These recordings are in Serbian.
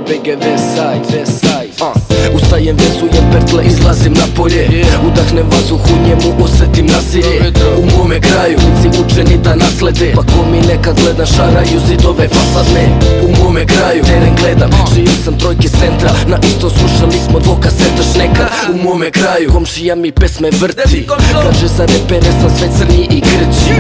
BG Westside. Ustajem, vezujem pertle, izlazim na polje. Udahnem vazduh, u njemu osetim nasilje. U mome kraju, nici učeni da naslede. Pa ko mi nekad gleda, šaraju zidove fasadne. U mome kraju, teren gledam, živio sam trojke centra. Na isto slušali smo dvokaseta šneka. U mome kraju, komšija mi pesme vrti. Kaže za repere sam sve crnji i grđi.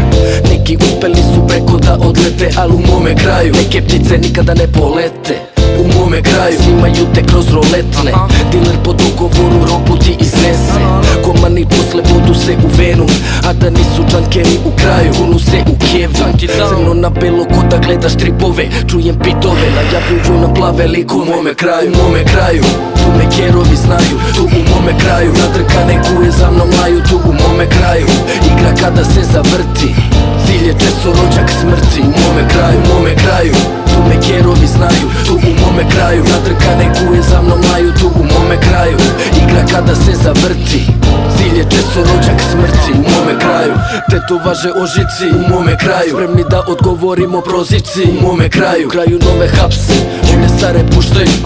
Neki uspeli su preko da odlete, al u mome kraju neke ptice nikada ne polete. U mome kraju snimaju te kroz roletne. Diler po dogovoru robu ti iznese. Komani posle bodu se u venu, a da nisu džankeri u kraju, kunu se u kevu. Crno na belo ko da gledaš tripove. Čujem pitove, najavljuju nam plave liko. U mome kraju, tu me kerovi znaju. Tu u mome kraju, nadrkane kuje za mnom laju. Tu u mome kraju, igra kada se zavrti. Cilj je često rođak smrti. U mome kraju, tu me kerovi znaju. Tu u mome kraju, nadrkane kuje za mnom laju. Tu u mome kraju, igra kada se zavrti. Cilj je često rođak smrti. U mome kraju, tetovaže o žici. U mome kraju, spremni da odgovorimo prozici. U mome kraju nove hapse, one stare puštaju.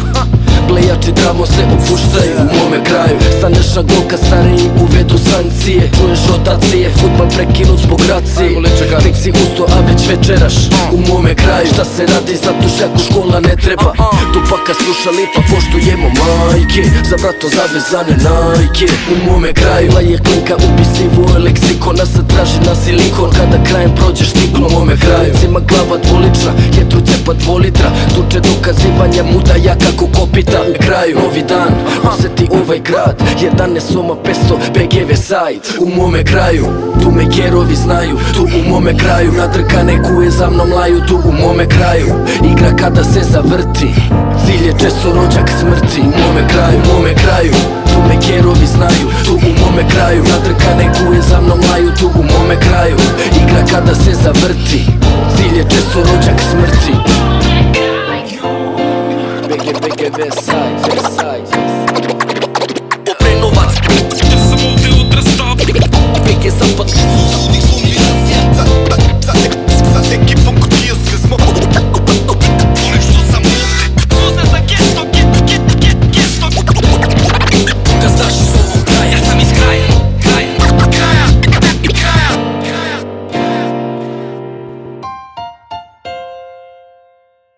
Blejači travo se opuštaju. U mome kraju, staneš na golka stariji, uvedu sankcije. Čuješ rotacije, futbal prekinut zbog racije. Tek si usto, a već večeraš. U mome kraju, šta se radi zato šaku škola ne treba. Tupaka slušali pa poštujemo majke. Za vrato zavezane Nike. U mome kraju, laje klinka upisivo leksikon. A sad traži na silikon kada krajem prođeš stiklom. U mome kraju, cima glava dvolična, jetru cepa 2 litra. Tuče dokazivanja muda ja kako kopita. U kraju, novi dan, oseti ovaj grad. Jedan je soma pesto, BG Westside. U mome kraju, tu me kerovi znaju. Tu u mome kraju, nadrkane kuje za mnom laju. Tu u mome kraju, igra kada se zavrti. Cilj je često rođak smrti. U mome kraju, tu me kerovi znaju. Tu u mome kraju, nadrkane kuje za mnom laju. Tu u mome kraju, igra kada se zavrti. Cilj je često rođak smrti. BG Westside. Obrenovac, ja sam ovdje odrastao. BG Zapad.